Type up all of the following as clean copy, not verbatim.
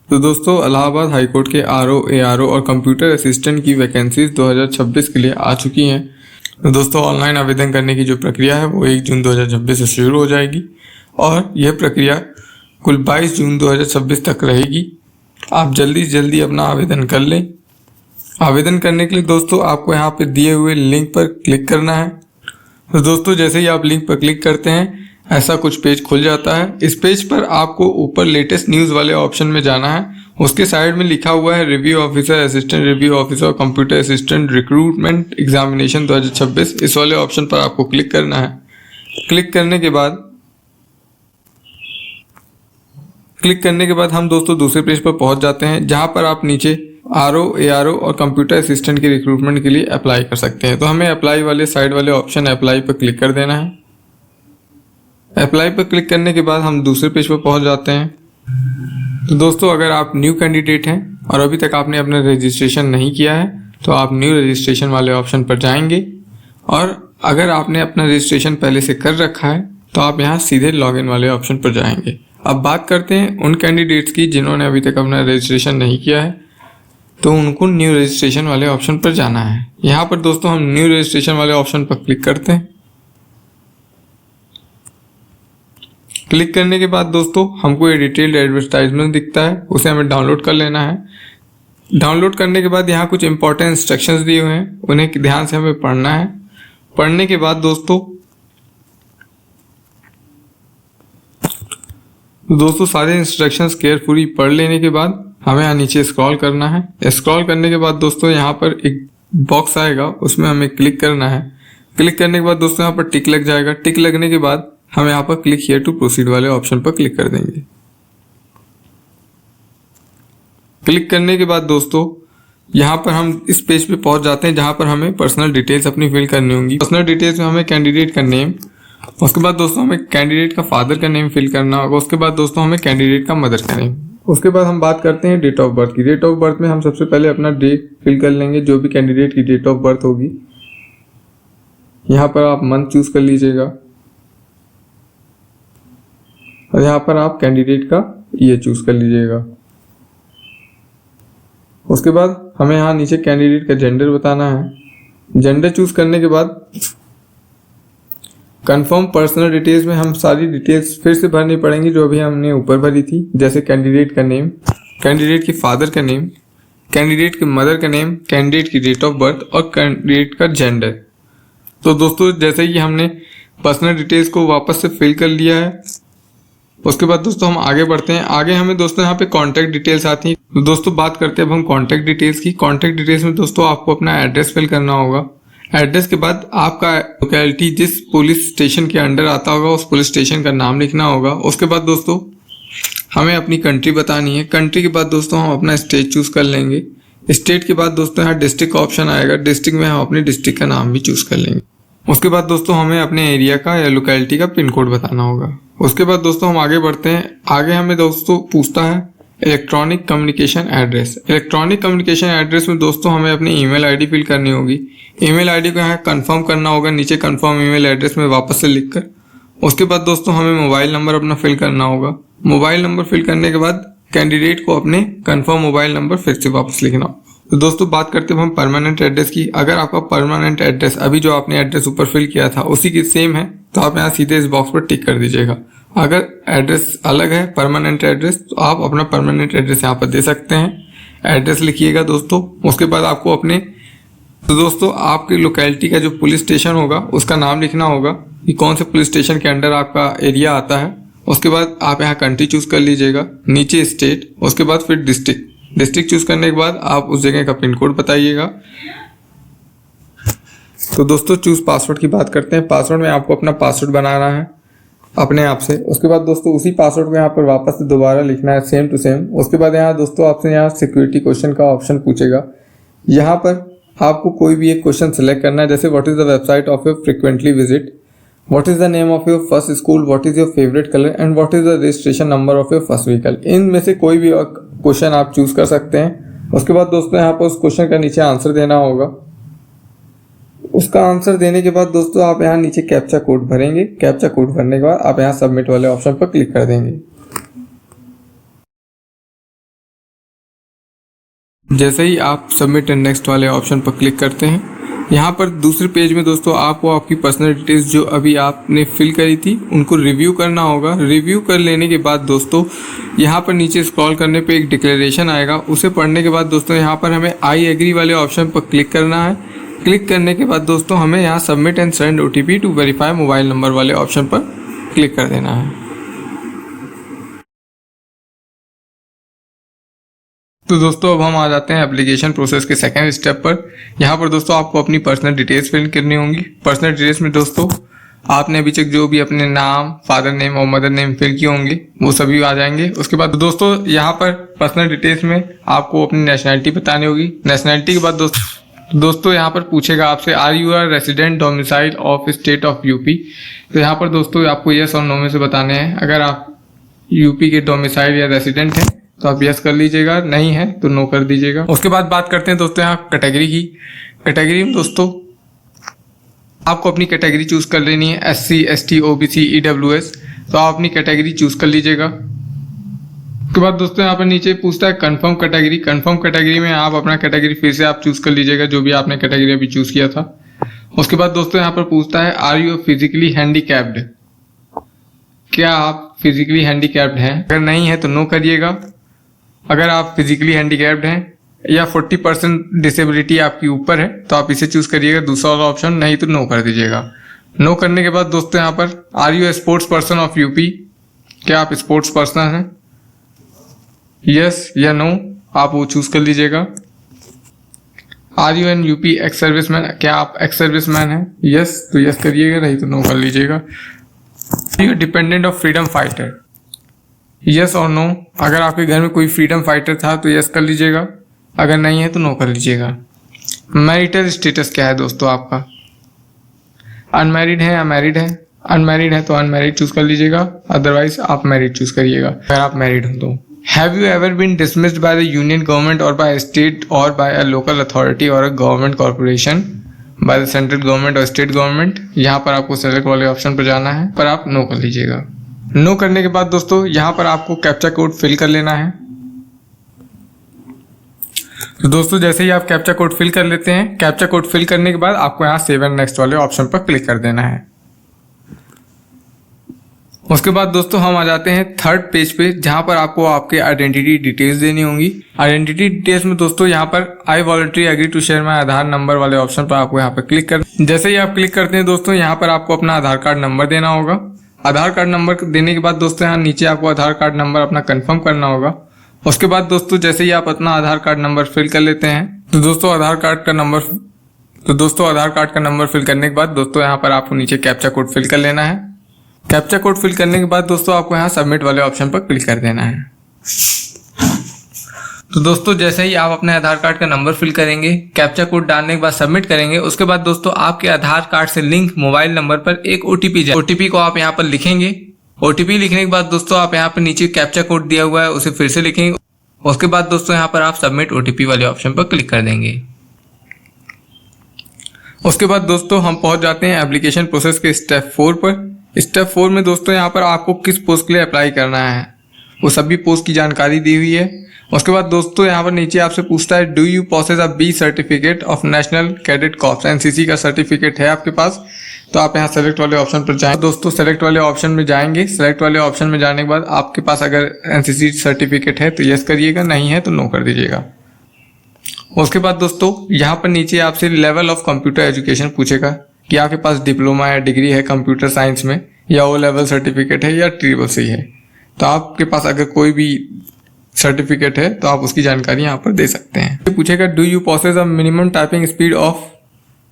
तो दोस्तों इलाहाबाद हाईकोर्ट के आरओ, एआरओ और कंप्यूटर असिस्टेंट की वैकेंसीज 2026 के लिए आ चुकी हैं। तो दोस्तों ऑनलाइन आवेदन करने की जो प्रक्रिया है वो 1 जून 2026 से शुरू हो जाएगी और यह प्रक्रिया कुल 22 जून 2026 तक रहेगी। आप जल्दी से जल्दी अपना आवेदन कर लें। आवेदन करने के लिए दोस्तों आपको यहाँ पे दिए हुए लिंक पर क्लिक करना है। तो दोस्तों जैसे ही आप लिंक पर क्लिक करते हैं ऐसा कुछ पेज खुल जाता है। इस पेज पर आपको ऊपर लेटेस्ट न्यूज़ वाले ऑप्शन में जाना है। उसके साइड में लिखा हुआ है review officer, assistant review officer, computer assistant recruitment examination 2026, इस वाले ऑप्शन पर आपको क्लिक करना है। क्लिक करने के बाद हम दोस्तों दूसरे पेज पर पहुंच जाते हैं जहां पर आप नीचे आरओ, एआरओ और कंप्यूटर असिस्टेंट के रिक्रूटमेंट के लिए अप्लाई कर सकते हैं। तो हमें अप्लाई वाले साइड वाले ऑप्शन अप्लाई पर क्लिक कर देना है। अप्लाई पर क्लिक करने के बाद हम दूसरे पेज पर पहुंच जाते हैं। तो दोस्तों अगर आप न्यू कैंडिडेट हैं और अभी तक आपने अपना रजिस्ट्रेशन नहीं किया है तो आप न्यू रजिस्ट्रेशन वाले ऑप्शन पर जाएंगे और अगर आपने अपना रजिस्ट्रेशन पहले से कर रखा है तो आप यहाँ सीधे लॉगिन वाले ऑप्शन पर जाएंगे। अब बात करते हैं उन कैंडिडेट्स की जिन्होंने अभी तक अपना रजिस्ट्रेशन नहीं किया है, तो उनको न्यू रजिस्ट्रेशन वाले ऑप्शन पर जाना है। यहाँ पर दोस्तों हम न्यू रजिस्ट्रेशन वाले ऑप्शन पर क्लिक करते हैं। क्लिक करने के बाद दोस्तों हमको ये डिटेल्ड एडवर्टाइजमेंट दिखता है, उसे हमें डाउनलोड कर लेना है। डाउनलोड करने के बाद यहाँ कुछ इंपॉर्टेंट इंस्ट्रक्शंस दिए हुए हैं, उन्हें ध्यान से हमें पढ़ना है। पढ़ने के बाद दोस्तों सारे इंस्ट्रक्शंस केयरफुली पढ़ लेने के बाद हमें यहाँ नीचे स्क्रॉल करना है। स्क्रॉल करने के बाद दोस्तों यहाँ पर एक बॉक्स आएगा, उसमें हमें क्लिक करना है। क्लिक करने के बाद दोस्तों यहाँ पर टिक लग जाएगा। टिक लगने के बाद हम यहाँ पर क्लिक हियर टू प्रोसीड वाले ऑप्शन पर क्लिक कर देंगे। क्लिक करने के बाद दोस्तों यहाँ पर हम इस पेज पे पहुंच जाते हैं जहाँ पर हमें पर्सनल डिटेल्स अपनी फिल करनी होंगी। पर्सनल डिटेल्स में हमें कैंडिडेट का नेम, उसके बाद दोस्तों हमें कैंडिडेट का फादर का नेम फिल करना होगा। उसके बाद दोस्तों हमें कैंडिडेट का मदर का नेम। उसके बाद हम बात करते हैं डेट ऑफ बर्थ की। डेट ऑफ बर्थ में हम सबसे पहले अपना डेट फिल कर लेंगे, जो भी कैंडिडेट की डेट ऑफ बर्थ होगी। यहाँ पर आप मंथ चूज कर लीजिएगा और यहाँ पर आप कैंडिडेट का ईयर चूज कर लीजिएगा। उसके बाद हमें यहाँ नीचे कैंडिडेट का जेंडर बताना है। जेंडर चूज करने के बाद कंफर्म पर्सनल डिटेल्स में हम सारी डिटेल्स फिर से भरनी पड़ेंगी जो अभी हमने ऊपर भरी थी, जैसे कैंडिडेट का नेम, कैंडिडेट के फादर का नेम, कैंडिडेट के मदर का नेम, कैंडिडेट की डेट ऑफ बर्थ और कैंडिडेट का जेंडर। तो दोस्तों जैसे ही हमने पर्सनल डिटेल्स को वापस से फिल कर लिया है, उसके बाद दोस्तों हम आगे बढ़ते हैं। आगे हमें दोस्तों यहाँ पे कॉन्टैक्ट डिटेल्स आती हैं। तो दोस्तों बात करते हैं अब हम कॉन्टैक्ट डिटेल्स की। कॉन्टैक्ट डिटेल्स में दोस्तों आपको अपना एड्रेस फिल करना होगा। एड्रेस के बाद आपका लोकेलिटी जिस पुलिस स्टेशन के अंडर आता होगा उस पुलिस स्टेशन का नाम लिखना होगा। उसके बाद दोस्तों हमें अपनी कंट्री बतानी है। कंट्री के बाद दोस्तों हम अपना स्टेट चूज कर लेंगे। स्टेट के बाद दोस्तों यहाँ डिस्ट्रिक्ट का ऑप्शन आएगा। डिस्ट्रिक्ट में हम अपने डिस्ट्रिक्ट का नाम भी चूज कर लेंगे। उसके बाद दोस्तों हमें अपने एरिया का या लोकेलिटी का पिन कोड बताना होगा। उसके बाद दोस्तों हम आगे बढ़ते हैं। आगे हमें दोस्तों पूछता है electronic communication address. Electronic communication address में दोस्तों हमें अपनी ईमेल आईडी फिल करनी होगी। ईमेल आईडी को यहाँ कंफर्म करना होगा नीचे कंफर्म ईमेल एड्रेस में वापस से लिखकर। उसके बाद दोस्तों हमें मोबाइल नंबर अपना फिल करना होगा। मोबाइल नंबर फिल करने के बाद कैंडिडेट को अपने कंफर्म मोबाइल नंबर फिर से वापस लिखना होगा। तो दोस्तों बात करते हैं हम परमानेंट एड्रेस की। अगर आपका परमानेंट एड्रेस अभी जो आपने एड्रेस ऊपर फिल किया था उसी की सेम है तो आप यहाँ सीधे इस बॉक्स पर टिक कर दीजिएगा। अगर एड्रेस अलग है परमानेंट एड्रेस तो आप अपना परमानेंट एड्रेस यहाँ पर दे सकते हैं। एड्रेस लिखिएगा दोस्तों। उसके बाद आपको तो दोस्तों आपकी लोकेलिटी का जो पुलिस स्टेशन होगा उसका नाम लिखना होगा कि कौन से पुलिस स्टेशन के अंडर आपका एरिया आता है। उसके बाद आप यहाँ कंट्री चूज कर लीजिएगा, नीचे स्टेट, उसके बाद फिर डिस्ट्रिक्ट चूज करने के बाद आप उस जगह का पिन कोड बताइएगा। तो दोस्तों चूज पासवर्ड की बात करते हैं। पासवर्ड में आपको अपना पासवर्ड बनाना है अपने आप से। उसके बाद दोस्तों उसी पासवर्ड को यहाँ पर वापस से दोबारा लिखना है सेम टू सेम। उसके बाद यहाँ दोस्तों आपसे यहाँ सिक्योरिटी क्वेश्चन का ऑप्शन पूछेगा। यहाँ पर आपको कोई भी एक क्वेश्चन सिलेक्ट करना है, जैसे what is the website of your frequently visit, what is the name of your first school, what is your favourite colour and what is the registration number of your first vehicle. इनमें से कोई भी question आप choose कर सकते हैं। उसके बाद दोस्तों यहाँ पर उस क्वेश्चन का नीचे आंसर देना होगा। उसका आंसर देने के बाद दोस्तों आप यहाँ नीचे कैप्चा कोड भरेंगे। कैप्चा कोड भरने के बाद आप यहाँ सबमिट वाले ऑप्शन पर क्लिक कर देंगे। जैसे ही आप सबमिट एंड नेक्स्ट वाले ऑप्शन पर क्लिक करते हैं, यहाँ पर दूसरे पेज में दोस्तों आपको आपकी पर्सनल डिटेल्स जो अभी आपने फिल करी थी उनको रिव्यू करना होगा। रिव्यू कर लेने के बाद दोस्तों यहाँ पर नीचे स्क्रॉल करने पे एक डिक्लेरेशन आएगा, उसे पढ़ने के बाद दोस्तों यहाँ पर हमें आई एग्री वाले ऑप्शन पर क्लिक करना है। क्लिक करने के बाद दोस्तों हमें यहाँ submit and send OTP to verify mobile number वाले ऑप्शन पर क्लिक कर देना है। तो दोस्तों अब हम आ जाते हैं एप्लीकेशन प्रोसेस के सेकेंड स्टेप पर। यहाँ पर दोस्तों आपको अपनी पर्सनल डिटेल्स फिल करनी होंगी। पर्सनल डिटेल्स में दोस्तों आपने अभी तक जो भी अपने नाम, फादर नेम और मदर नेम फिल किए होंगे वो सभी आ जाएंगे। उसके बाद दोस्तों यहाँ पर पर्सनल डिटेल्स में आपको अपनी नेशनैलिटी बतानी होगी। नेशनैलिटी के बाद दोस्तों यहाँ पर पूछेगा आपसे are you a resident domicile of state of UP. तो यहाँ पर दोस्तों आपको यस और नो में से बताने हैं। अगर आप यूपी के डोमिसाइल या रेसिडेंट हैं तो आप यस कर लीजिएगा, नहीं है तो नो कर दीजिएगा। उसके बाद बात करते हैं दोस्तों यहाँ कैटेगरी की। कैटेगरी में दोस्तों आपको अपनी कैटेगरी चूज कर लेनी है, SC ST OBC EWS। तो आप अपनी कैटेगरी चूज कर लीजिएगा। उसके बाद दोस्तों यहाँ पर नीचे पूछता है कंफर्म कैटेगरी। कंफर्म कैटेगरी में आप अपना कैटेगरी फिर से आप चूज कर लीजिएगा, जो भी आपने कैटेगरी अभी चूज किया था। उसके बाद दोस्तों यहाँ पर पूछता है आर यू फिजिकली हैंडीकैप्ड, क्या आप फिजिकली हैंडीकैप्ड हैं। अगर नहीं है तो नो करिएगा। अगर आप फिजिकली हैंडीकैप्ड हैं या 40% डिसेबिलिटी आपकी ऊपर है तो आप इसे चूज करिएगा, दूसरा वाला ऑप्शन, नहीं तो नो कर दीजिएगा। नो करने के बाद दोस्तों यहाँ पर are you a sports person of UP, क्या आप स्पोर्ट्स पर्सन हैं, यस या नो आप वो चूज कर लीजिएगा। Are you an UP ex serviceman, क्या आप एक्स सर्विसमैन हैं, यस तो यस करिएगा, नहीं तो नो कर लीजिएगा। Are you dependent of freedom fighter, yes और नो। अगर आपके घर में कोई फ्रीडम फाइटर था तो यस कर लीजिएगा, अगर नहीं है तो नो कर लीजिएगा। मैरिटल स्टेटस क्या है दोस्तों आपका, अनमैरिड है या मैरिड है। अनमैरिड है तो अनमैरिड चूज कर लीजिएगा, अदरवाइज आप मैरिड चूज करिएगा अगर आप मैरिड हो तो। Have you ever been dismissed by the union government और बाय स्टेट और बाय अ लोकल अथॉरिटी और a government corporation by the central government और स्टेट गवर्नमेंट। यहाँ पर आपको सेलेक्ट वाले ऑप्शन पर जाना है, पर आप नो कर लीजिएगा। नो करने के बाद दोस्तों यहाँ पर आपको कैप्चा कोड फिल कर लेना है। तो दोस्तों जैसे ही आप कैप्चा कोड फिल कर लेते हैं, कैप्चा कोड फिल करने के बाद आपको यहाँ सेव एंड नेक्स्ट वाले ऑप्शन पर क्लिक कर देना है। उसके बाद दोस्तों हम आ जाते हैं थर्ड पेज पे, जहां पर आपको आपके आइडेंटिटी डिटेल्स देनी होंगी। आइडेंटिटी डिटेल्स में दोस्तों यहाँ पर I voluntary agree to share my Aadhaar number वाले ऑप्शन पर आपको यहाँ पर क्लिक कर, जैसे ही आप क्लिक करते हैं दोस्तों यहाँ पर आपको अपना आधार कार्ड नंबर देना होगा। आधार कार्ड नंबर देने के बाद दोस्तों यहाँ नीचे आपको आधार कार्ड नंबर अपना कंफर्म करना होगा। उसके बाद दोस्तों जैसे ही आप अपना आधार कार्ड नंबर फिल कर लेते हैं तो दोस्तों आधार कार्ड का नंबर फिल करने के बाद दोस्तों यहाँ पर आपको नीचे कैप्चा कोड फिल कर लेना है। कैप्चा कोड फिल करने के बाद दोस्तों आपको यहाँ सबमिट वाले ऑप्शन पर क्लिक कर देना है। तो दोस्तों जैसे ही आप अपने आधार कार्ड का नंबर फिल करेंगे, कैप्चा कोड डालने के बाद सबमिट करेंगे, उसके बाद दोस्तों आपके आधार कार्ड से लिंक मोबाइल नंबर पर एक OTP जाए। OTP को आप यहाँ पर लिखेंगे। OTP लिखने के बाद दोस्तों आप यहाँ पर नीचे कैप्चा कोड दिया हुआ है उसे फिर से लिखेंगे। उसके बाद दोस्तों यहाँ पर आप सबमिट OTP वाले ऑप्शन पर क्लिक कर देंगे। उसके बाद दोस्तों हम पहुंच जाते हैं एप्लीकेशन प्रोसेस के स्टेप 4 पर। स्टेप 4 में दोस्तों यहाँ पर आपको किस पोस्ट के लिए अप्लाई करना है वो सभी पोस्ट की जानकारी दी हुई है। उसके बाद दोस्तों यहाँ पर नीचे आपसे पूछता है do you possess a B certificate of national cadet corps, NCC का सर्टिफिकेट है आपके पास, तो आप यहाँ सेलेक्ट वाले ऑप्शन पर जाएं। दोस्तों सेलेक्ट वाले ऑप्शन में जाएंगे। सेलेक्ट वाले ऑप्शन में जाने के बाद आपके पास अगर NCC सर्टिफिकेट है तो यस करिएगा, नहीं है तो नो कर दीजिएगा। उसके बाद दोस्तों यहाँ पर नीचे आपसे लेवल ऑफ कंप्यूटर एजुकेशन पूछेगा कि आपके पास डिप्लोमा या डिग्री है कंप्यूटर साइंस में, या O लेवल सर्टिफिकेट है या ट्रिपल C है। तो आपके पास अगर कोई भी सर्टिफिकेट है तो आप उसकी जानकारी यहाँ पर दे सकते हैं। पूछेगा do you possess a minimum typing speed of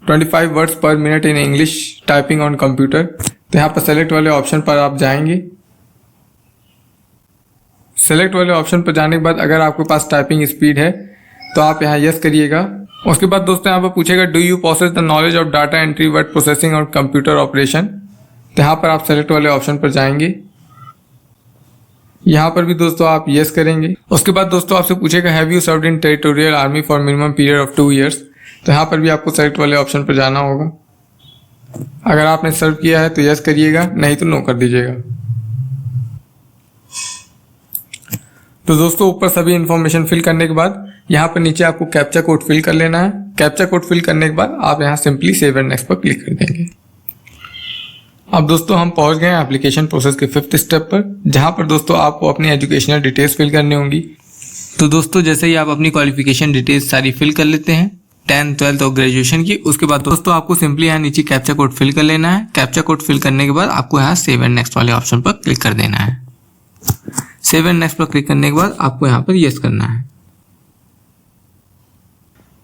25 words per minute in English typing on computer. तो यहाँ पर सेलेक्ट वाले ऑप्शन पर आप जाएंगे। सेलेक्ट वाले ऑप्शन पर जाने के बाद अगर आपके पास टाइपिंग स्पीड है तो आप यहाँ यस करिएगा। उसके बाद दोस्तों यहाँ पर पूछेगा do you possess the knowledge of data entry, word processing और कंप्यूटर ऑपरेशन। तो यहाँ पर आप सेलेक्ट वाले ऑप्शन पर जाएंगे। यहाँ पर भी दोस्तों आप यस करेंगे। उसके बाद दोस्तों आपसे पूछेगा have you served in territorial army for minimum period of 2 years। तो यहाँ पर भी आपको सेलेक्ट वाले ऑप्शन पर जाना होगा। अगर आपने सर्व किया है तो यस करिएगा, नहीं तो नो कर दीजिएगा। तो दोस्तों ऊपर सभी इंफॉर्मेशन फिल करने के बाद यहाँ पर नीचे आपको कैप्चा कोड फिल कर लेना है। कैप्चा कोड फिल करने के बाद आप यहाँ सिंपली सेव एंड नेक्स्ट पर क्लिक कर देंगे। अब दोस्तों हम पहुंच गए एप्लीकेशन प्रोसेस के 5th स्टेप पर, जहां पर दोस्तों आपको अपनी एजुकेशनल डिटेल्स फिल करनी होंगी। तो दोस्तों जैसे ही आप अपनी क्वालिफिकेशन डिटेल्स सारी फिल कर लेते हैं 10th 12th और ग्रेजुएशन की, उसके बाद दोस्तों आपको सिंपली यहाँ नीचे कैप्चा कोड फिल कर लेना है। कैप्चा कोड फिल करने के बाद आपको यहाँ सेव एंड नेक्स्ट वाले ऑप्शन पर क्लिक कर देना है। सेव एंड नेक्स्ट पर क्लिक करने के बाद आपको यहाँ पर यस करना है।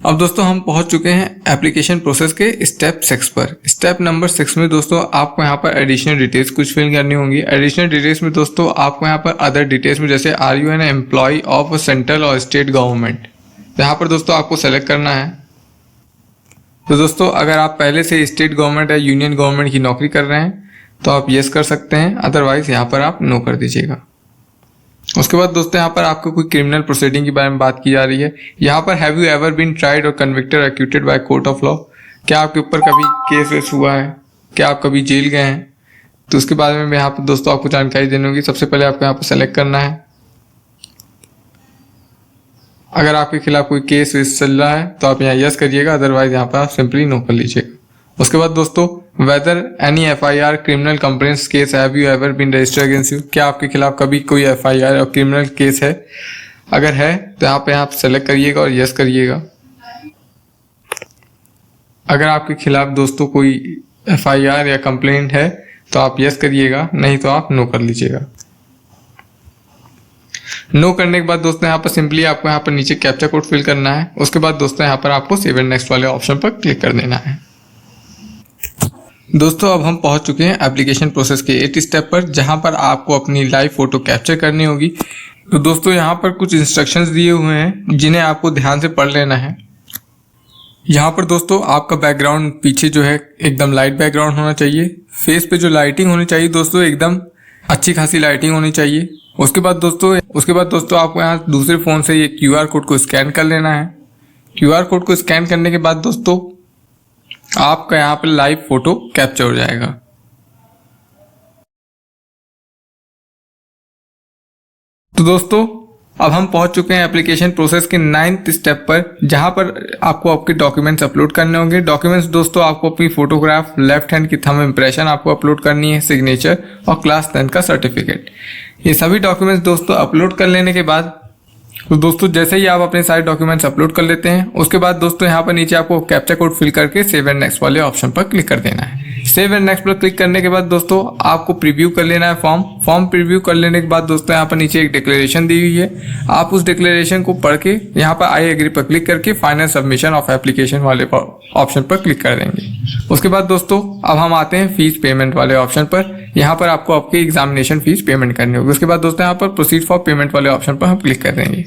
अब दोस्तों हम पहुंच चुके हैं एप्लीकेशन प्रोसेस के स्टेप 6 पर। स्टेप नंबर 6 में दोस्तों आपको यहाँ पर एडिशनल डिटेल्स कुछ फिल करनी होंगी। एडिशनल डिटेल्स में दोस्तों आपको यहाँ पर अदर डिटेल्स में जैसे are you an employ of central और स्टेट गवर्नमेंट, यहाँ पर दोस्तों आपको सेलेक्ट करना है। तो दोस्तों अगर आप पहले से स्टेट गवर्नमेंट या यूनियन गवर्नमेंट की नौकरी कर रहे हैं तो आप यस कर सकते हैं, अदरवाइज यहाँ पर आप नो कर दीजिएगा। उसके बाद दोस्तों यहाँ पर आपको कोई क्रिमिनल प्रोसीडिंग के बारे में बात की जा रही है। यहाँ पर have you ever been tried or convicted acquitted by court of law, क्या आपके ऊपर कभी केस वेस हुआ है, क्या आप कभी जेल गए हैं, तो उसके बारे में यहाँ पर दोस्तों आपको जानकारी देनी होगी। सबसे पहले आपको यहाँ पर सेलेक्ट करना है। अगर आपके खिलाफ कोई केस वेस चल रहा है तो आप यहाँ यस करिएगा, अदरवाइज यहाँ पर आप सिंपली नो कर लीजिएगा। उसके बाद दोस्तों whether any FIR criminal complaints case have you ever been registered against you, क्या आपके खिलाफ कभी कोई FIR और क्रिमिनल केस है, अगर है तो यहाँ पे आप सेलेक्ट करिएगा और यस करिएगा। अगर आपके खिलाफ दोस्तों कोई FIR या कंप्लेंट है तो आप यस करिएगा, नहीं तो आप नो कर लीजिएगा। नो करने के बाद दोस्तों यहाँ पर सिंपली आपको यहाँ पर नीचे कैप्चा कोड फिल करना है। उसके बाद दोस्तों यहाँ पर आपको सेव एंड नेक्स्ट वाले ऑप्शन पर क्लिक कर देना है। दोस्तों अब हम पहुंच चुके हैं एप्लीकेशन प्रोसेस के 8th स्टेप पर, जहां पर आपको अपनी लाइव फोटो कैप्चर करनी होगी। तो दोस्तों यहाँ पर कुछ इंस्ट्रक्शंस दिए हुए हैं जिन्हें आपको ध्यान से पढ़ लेना है। यहाँ पर दोस्तों आपका बैकग्राउंड पीछे जो है एकदम लाइट बैकग्राउंड होना चाहिए। फेस पे जो लाइटिंग होनी चाहिए दोस्तों एकदम अच्छी खासी लाइटिंग होनी चाहिए। उसके बाद दोस्तों आपको यहाँ दूसरे फोन से ये QR कोड को स्कैन कर लेना है। QR कोड को स्कैन करने के बाद दोस्तों आपका यहाँ पर लाइव फोटो कैप्चर हो जाएगा। तो दोस्तों अब हम पहुंच चुके हैं एप्लीकेशन प्रोसेस के 9th स्टेप पर, जहां पर आपको आपके डॉक्यूमेंट्स अपलोड करने होंगे। डॉक्यूमेंट्स दोस्तों आपको अपनी फोटोग्राफ, लेफ्ट हैंड की थंब इम्प्रेशन आपको अपलोड करनी है, सिग्नेचर और क्लास 10 का सर्टिफिकेट। ये सभी डॉक्यूमेंट्स दोस्तों अपलोड कर लेने के बाद तो दोस्तों जैसे ही आप अपने सारे डॉक्यूमेंट्स अपलोड कर लेते हैं उसके बाद दोस्तों यहाँ पर नीचे आपको कैप्चा कोड फिल करके सेव एंड नेक्स्ट वाले ऑप्शन पर क्लिक कर देना है। सेव एंड नेक्स्ट पर क्लिक करने के बाद दोस्तों आपको प्रीव्यू कर लेना है फॉर्म प्रीव्यू कर लेने के बाद दोस्तों यहाँ पर नीचे एक डिक्लेरेशन दी हुई है। आप उस डिक्लेरेशन को पढ़ के यहाँ पर आई एग्री पर क्लिक करके फाइनल सबमिशन ऑफ एप्लीकेशन वाले ऑप्शन पर क्लिक कर देंगे। उसके बाद दोस्तों अब हम आते हैं फीस पेमेंट वाले ऑप्शन पर। यहाँ पर आपको आपकी एग्जामिनेशन फीस पेमेंट करनी होगी। उसके बाद दोस्तों यहाँ पर प्रोसीड फॉर पेमेंट वाले ऑप्शन पर हम क्लिक कर देंगे।